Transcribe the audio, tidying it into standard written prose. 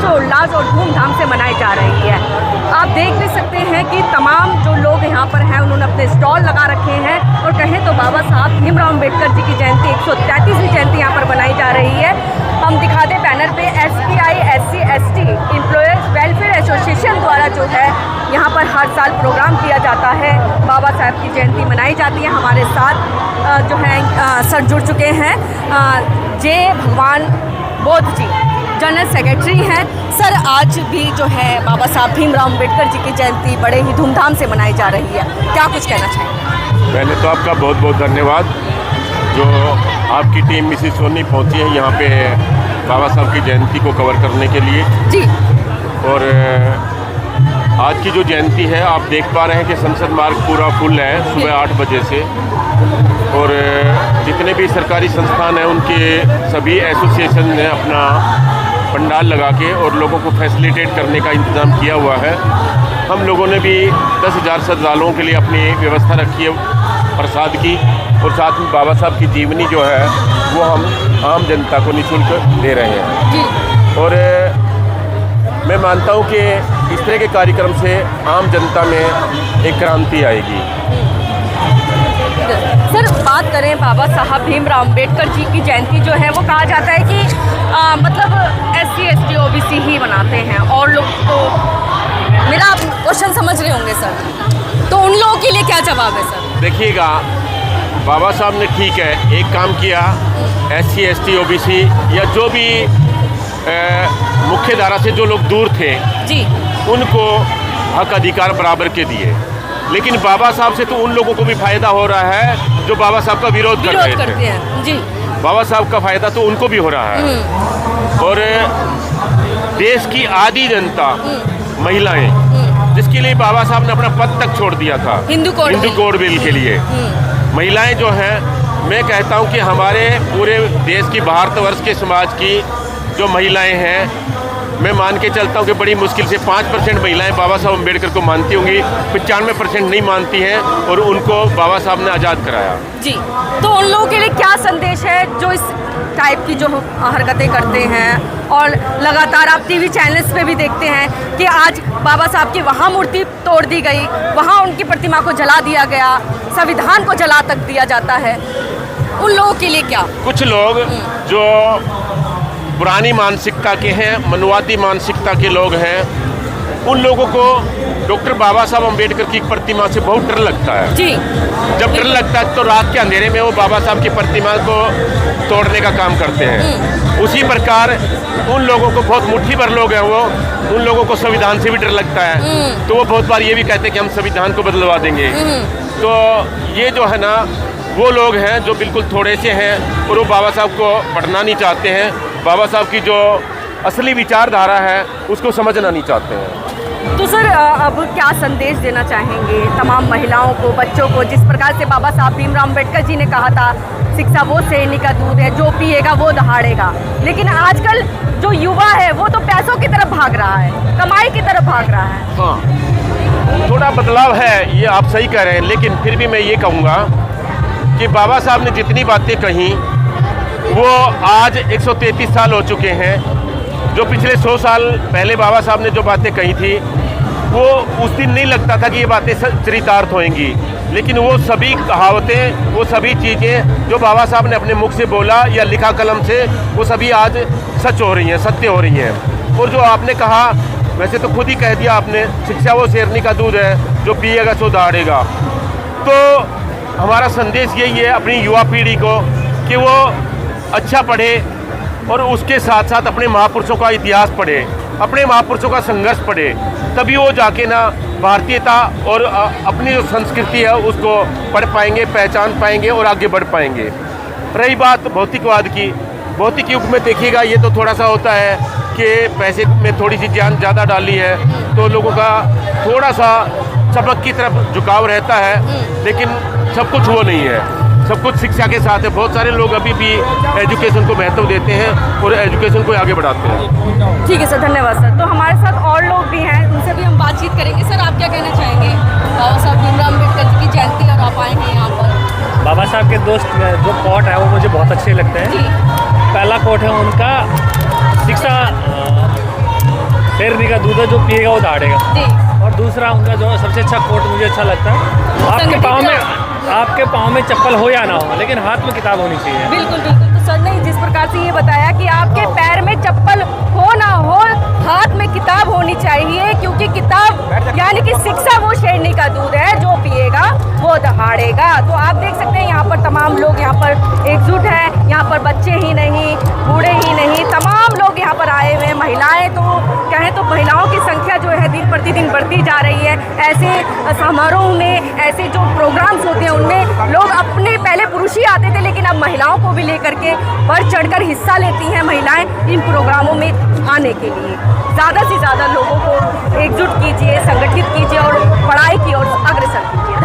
हर्षोल्लास और धूमधाम से मनाई जा रही है। आप देख भी सकते हैं कि तमाम जो लोग यहाँ पर हैं उन्होंने अपने स्टॉल लगा रखे हैं और कहें तो बाबा साहब भीमराव अम्बेडकर जी की जयंती 133वीं जयंती यहाँ पर बनाई जा रही है। हम दिखा दें बैनर पे SPI SC ST employers welfare association द्वारा जो है यहाँ पर हर साल प्रोग्राम किया जाता है, बाबा साहब की जयंती मनाई जाती है। हमारे साथ जो है सर जुड़ चुके हैं, जे भगवान बोध जी जनरल सेक्रेटरी हैं। सर आज भी जो है बाबा साहब भीमराव अम्बेडकर जी की जयंती बड़े ही धूमधाम से मनाई जा रही है, क्या कुछ कहना चाहेंगे? पहले तो आपका बहुत बहुत धन्यवाद जो आपकी टीम मिसिस सोनी पहुंची है यहाँ पे बाबा साहब की जयंती को कवर करने के लिए जी। और आज की जो जयंती है आप देख पा रहे हैं कि संसद मार्ग पूरा फुल है सुबह 8 बजे से, और जितने भी सरकारी संस्थान हैं उनके सभी एसोसिएशन ने अपना पंडाल लगा के और लोगों को फैसिलिटेट करने का इंतज़ाम किया हुआ है। हम लोगों ने भी 10,000 श्रद्धालुओं के लिए अपनी व्यवस्था रखी है प्रसाद की, और साथ में बाबा साहब की जीवनी जो है वो हम आम जनता को निःशुल्क दे रहे हैं जी। और मैं मानता हूँ कि इस तरह के कार्यक्रम से आम जनता में एक क्रांति आएगी। सर बात करें बाबा साहब भीमराव अम्बेडकर जी की जयंती जो है वो कहा जाता है कि मतलब SC ST OBC ही मनाते हैं और लोग तो, मेरा आप क्वेश्चन समझ रहे होंगे सर, तो उन लोगों के लिए क्या जवाब है सर? देखिएगा बाबा साहब ने ठीक है एक काम किया, SC ST OBC या जो भी मुख्य धारा से जो लोग दूर थे जी उनको हक अधिकार बराबर के दिए, लेकिन बाबा साहब से तो उन लोगों को भी फायदा हो रहा है जो बाबा साहब का विरोध कर रहे करते हैं जी। बाबा साहब का फायदा तो उनको भी हो रहा है। और देश की आधी जनता महिलाएं, जिसके लिए बाबा साहब ने अपना पद तक छोड़ दिया था हिंदू कोड बिल के लिए, महिलाएं जो हैं, मैं कहता हूं कि हमारे पूरे देश की भारतवर्ष के समाज की जो महिलाएं हैं, मैं मान के चलता हूं कि बड़ी मुश्किल से 5% महिलाएं बाबा साहब अम्बेडकर को मानती होंगी, 95% नहीं मानती हैं, और उनको बाबा साहब ने आज़ाद कराया जी। तो उन लोगों के लिए क्या संदेश है जो इस टाइप की जो हरकतें करते हैं और लगातार आप TV चैनल्स पे भी देखते हैं कि आज बाबा साहब की वहाँ मूर्ति तोड़ दी गई, वहाँ उनकी प्रतिमा को जला दिया गया, संविधान को जला तक दिया जाता है, उन लोगों के लिए क्या? कुछ लोग जो पुरानी मानसिकता के हैं, मनुवादी मानसिकता के लोग हैं, उन लोगों को डॉक्टर बाबा साहब अम्बेडकर की प्रतिमा से बहुत डर लगता है जी। जब डर लगता है तो रात के अंधेरे में वो बाबा साहब की प्रतिमा को तोड़ने का काम करते हैं। उसी प्रकार उन लोगों को, बहुत मुट्ठी भर लोग हैं वो, उन लोगों को संविधान से भी डर लगता है, तो वो बहुत बार ये भी कहते हैं कि हम संविधान को बदलवा देंगे। तो ये जो है ना वो लोग हैं जो बिल्कुल थोड़े से हैं और वो बाबा साहब को पढ़ना नहीं चाहते हैं, बाबा साहब की जो असली विचारधारा है उसको समझना नहीं चाहते हैं। तो सर अब क्या संदेश देना चाहेंगे तमाम महिलाओं को, बच्चों को, जिस प्रकार से बाबा साहब भीमराव अम्बेडकर जी ने कहा था शिक्षा वो सैनिक का दूध है, जो पिएगा वो दहाड़ेगा, लेकिन आजकल जो युवा है वो तो पैसों की तरफ भाग रहा है, कमाई की तरफ भाग रहा है। हाँ, थोड़ा बदलाव है, ये आप सही कह रहे हैं, लेकिन फिर भी मैं ये कहूँगा कि बाबा साहब ने जितनी बातें कही वो आज 133 साल हो चुके हैं। जो पिछले 100 साल पहले बाबा साहब ने जो बातें कही थी वो उस दिन नहीं लगता था कि ये बातें चरितार्थ होंगी, लेकिन वो सभी कहावतें, वो सभी चीज़ें जो बाबा साहब ने अपने मुख से बोला या लिखा कलम से, वो सभी आज सच हो रही हैं, सत्य हो रही हैं। और जो आपने कहा, वैसे तो खुद ही कह दिया आपने, शिक्षा वो शेरनी का दूध है, जो पिएगा सो दहाड़ेगा। तो हमारा संदेश यही है अपनी युवा पीढ़ी को कि वो अच्छा पढ़े और उसके साथ साथ अपने महापुरुषों का इतिहास पढ़े, अपने महापुरुषों का संघर्ष पढ़े, तभी वो जाके ना भारतीयता और अपनी जो संस्कृति है उसको पढ़ पाएंगे, पहचान पाएंगे और आगे बढ़ पाएंगे। रही बात भौतिकवाद की, भौतिक युग में देखिएगा ये तो थोड़ा सा होता है कि पैसे में थोड़ी सी जान ज़्यादा डाली है तो लोगों का थोड़ा सा सबक की तरफ झुकाव रहता है, लेकिन सब कुछ वो नहीं है, सब कुछ शिक्षा के साथ है। बहुत सारे लोग अभी भी एजुकेशन को महत्व देते हैं और एजुकेशन को आगे बढ़ाते हैं। ठीक है सर, धन्यवाद सर। तो हमारे साथ और लोग भी हैं, उनसे भी हम बातचीत करेंगे। सर आप क्या कहना चाहेंगे बाबा साहब भीमराव अम्बेडकर जी की जयंती और आप आएंगे यहाँ पर? बाबा साहब के दोस्त जो कोट है वो मुझे बहुत अच्छे लगते हैं। पहला कोट है उनका, शिक्षा शेरनी का दूध है, जो पिएगा वो दहाड़ेगा। जी। और दूसरा उनका जो सबसे अच्छा कोट मुझे अच्छा लगता है, आपके पाँव में चप्पल हो या ना हो, लेकिन हाथ में किताब होनी चाहिए। बिल्कुल बिल्कुल। तो सर ने जिस प्रकार से ये बताया कि आपके पैर में चप्पल हो ना हो, हाथ में किताब होनी चाहिए, क्योंकि किताब यानी कि शिक्षा वो शेरनी का दूध है, जो पिएगा वो दहाड़ेगा। तो आप देख सकते हैं यहाँ पर तमाम लोग यहाँ पर एकजुट हैं। यहाँ पर बच्चे ही नहीं, बूढ़े ही नहीं, तमाम लोग यहाँ पर आए हुए हैं। महिलाएं तो कहें तो महिलाओं की संख्या जो है दिन प्रतिदिन बढ़ती जा रही है। ऐसे समारोह में, ऐसे जो प्रोग्राम्स होते हैं उनमें लोग अपने, पहले पुरुष ही आते थे लेकिन अब महिलाओं को भी लेकर के बढ़ चढ़कर हिस्सा लेती हैं महिलाएं इन प्रोग्रामों में आने के लिए। ज़्यादा से ज़्यादा लोगों को एकजुट कीजिए, संगठित कीजिए और पढ़ाई की ओर अग्रसर कीजिए।